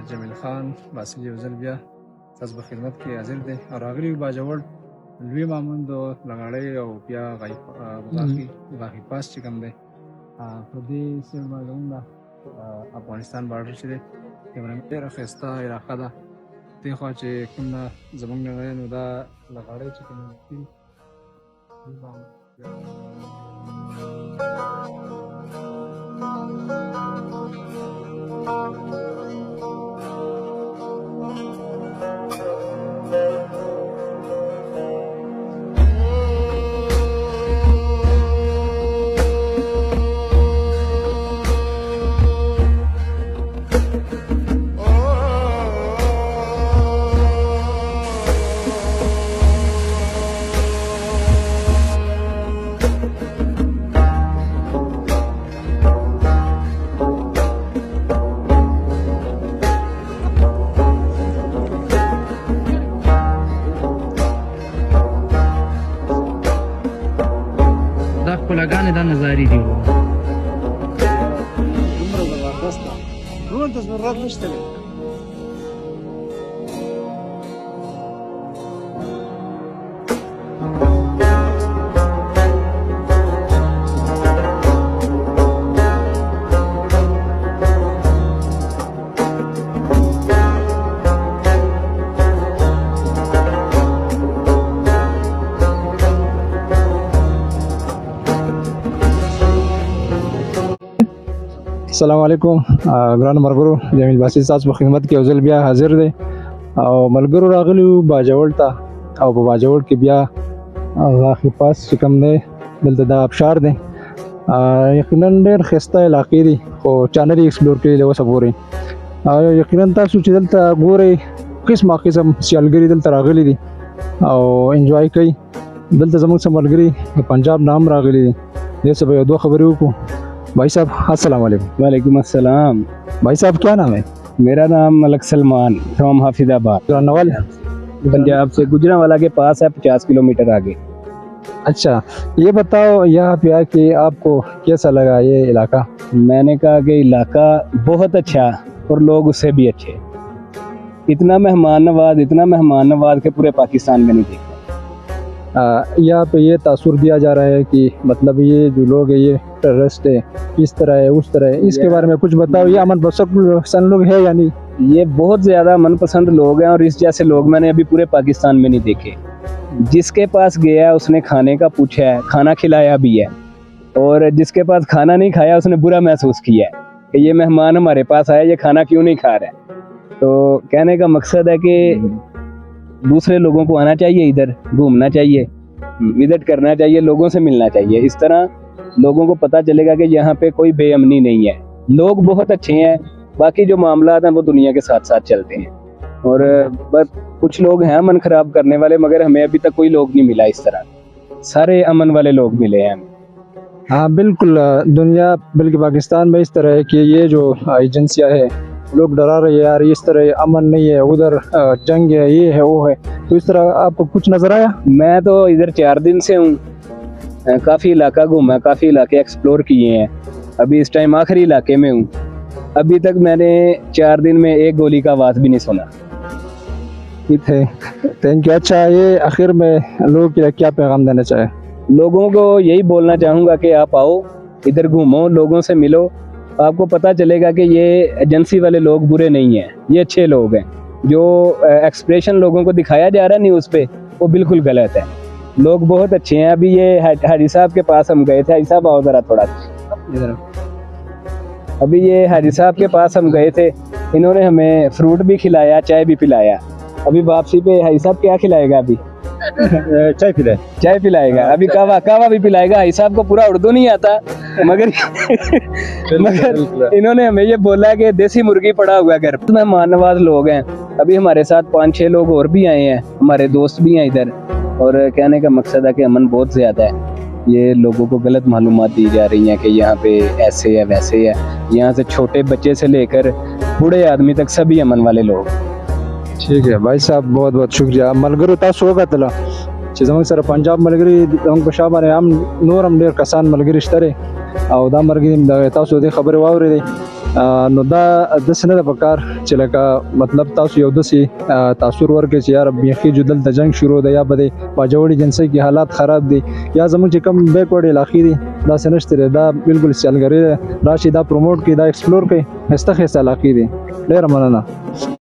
جمیل خان باسل یو ځل بیا تاسو په خدمت کې حاضر دی او راغلی باجوړ لوی مامون د لغړی او بیا غاخي پاس چې کوم دی په دې سیمه زموږ افغانستان بارډر چې دی ډېره ښایسته علاقه ده دې خوا چې کوم نه زموږ نه نو دا لغړی چې کوم دی ښکلاګانې دا نظارې دي دومره زبردست ده نور ته ضرورت نشته دی السلام علیکم ګران ملګرو جمیل باسل تاسو په خدمت کې اوزل بیا حاضر دی او ملګرو راغلی باجوړ ته او په باجوړ کې بیا غاخي پاس چې کوم دی دلته دا ابشار دی یقینا ډېر ښایسته علاقې دي خو چا نه دي ایکسپلور کړي دی اوسه پورې یقینا تاسو چې دلته ګورئ قسم سیالګري دلته راغلي دي او انجوای کوي دلته زموږ څه ملګري د پنجاب نام راغلي دي دې څه به یو دوه خبرې وکړو بھائی صاحب السلام علیکم. وعلیکم السلام. بھائی صاحب کیا نام ہے؟ میرا نام ملک سلمان فرام حافظ آباد نوال پنجاب سے گجرانوالہ کے پاس ہے 50 کلومیٹر آگے. اچھا یہ بتاؤ یہاں پہ آ کے آپ کو کیسا لگا یہ علاقہ؟ میں نے کہا کہ علاقہ بہت اچھا اور لوگ اس سے بھی اچھے, اتنا مہمان نواز کے پورے پاکستان میں نہیں دیکھا. یہاں پہ یہ تاثر دیا جا رہا ہے کہ مطلب یہ جو لوگ ہیں یہ ٹیررسٹ ہے, اس طرح ہے اس طرح ہے, اس کے بارے میں کچھ بتاؤ. یہ امن پسند لوگ ہے یا نہیں؟ یہ بہت زیادہ من پسند لوگ ہیں اور اس جیسے لوگ میں نے ابھی پورے پاکستان میں نہیں دیکھے. جس کے پاس گیا اس نے کھانے کا پوچھا ہے, کھانا کھلایا بھی ہے, اور جس کے پاس کھانا نہیں کھایا اس نے برا محسوس کیا ہے کہ یہ مہمان ہمارے پاس آیا, یہ کھانا کیوں نہیں کھا رہا ہے. تو کہنے کا مقصد ہے کہ دوسرے لوگوں کو آنا چاہیے, ادھر گھومنا چاہیے, وزٹ کرنا چاہیے, لوگوں سے ملنا چاہیے. اس طرح لوگوں کو پتہ چلے گا کہ یہاں پہ کوئی بے امنی نہیں ہے, لوگ بہت اچھے ہیں. باقی جو معاملات ہیں وہ دنیا کے ساتھ ساتھ چلتے ہیں, اور بس کچھ لوگ ہیں امن خراب کرنے والے, مگر ہمیں ابھی تک کوئی لوگ نہیں ملا اس طرح, سارے امن والے لوگ ملے ہیں. ہاں بالکل, دنیا بلکہ پاکستان میں اس طرح ہے کہ یہ جو ایجنسیاں ہے لوگ ڈرا رہے ہیں یار اس طرح امن نہیں ہے, ادھر جنگ ہے, یہ ہے وہ ہے. تو اس طرح آپ کو کچھ نظر آیا؟ میں تو ادھر 4 دن سے ہوں, کافی علاقہ گھوما, کافی علاقے ایکسپلور کیے ہیں. ابھی اس ٹائم آخری علاقے میں ہوں. ابھی تک میں نے 4 دن میں ایک گولی کا آواز بھی نہیں سنا. ٹھیک ہے, تھینک یو. اچھا یہ آخر میں لوگوں کے لیے کیا پیغام دینا چاہیں؟ لوگوں کو یہی بولنا چاہوں گا کہ آپ آؤ, ادھر گھومو, لوگوں سے ملو, آپ کو پتہ چلے گا کہ یہ ایجنسی والے لوگ برے نہیں ہیں, یہ اچھے لوگ ہیں. جو ایکسپریشن لوگوں کو دکھایا جا رہا ہے نیوز پہ وہ بالکل غلط ہے. لوگ بہت اچھے ہیں. ابھی یہ حاجی صاحب کے پاس ہم گئے تھے, حاجی صاحب آؤ ذرا تھوڑا. ابھی یہ حاجی صاحب کے پاس ہم گئے تھے, انہوں نے ہمیں فروٹ بھی کھلایا, چائے بھی پلایا. ابھی واپسی پہ حاجی صاحب کیا کھلائے گا؟ ابھی چائے پلائے گا, ابھی کہوا بھی پلائے گا. حاجی صاحب کو پورا اردو نہیں آتا, مگر انہوں نے ہمیں یہ بولا کہ دیسی مرغی پڑا ہوا ہے گھر. مہمان نواز لوگ ہیں. ابھی ہمارے ساتھ 5-6 لوگ اور بھی آئے ہیں, ہمارے دوست بھی ہیں ادھر. اور کہنے کا مقصد ہے کہ امن بہت زیادہ ہے. یہ لوگوں کو غلط معلومات دی جا رہی ہیں کہ یہاں پہ ایسے ہے ویسے ہے. یہاں سے چھوٹے بچے سے لے کر بوڑھے آدمی تک سبھی امن والے لوگ. ٹھیک ہے بھائی صاحب, بہت بہت شکریہ. ملګرو تاسو وکتله چې زموږ سره پنجاب ملګري زموږ په شا باندې هم نور هم ډېر کسان ملګري شته او دا ملګري تاسو دې خبرې واورېدې نو دا د سنه د پکار چې لکه مطلب تاسو یو دسي تاثیر ورکړي چې یار بیخي جدل د جنگ شروع دی یا بده باجوړي جنسي کې حالات خراب دي یا زموږ چې کم بیکورډ علاقې دي دا سنشت دا بالکل سیالګری راشي دا پروموټ کړي دا ایکسپلور کړي هسته خسته علاقې دي ډیر مننه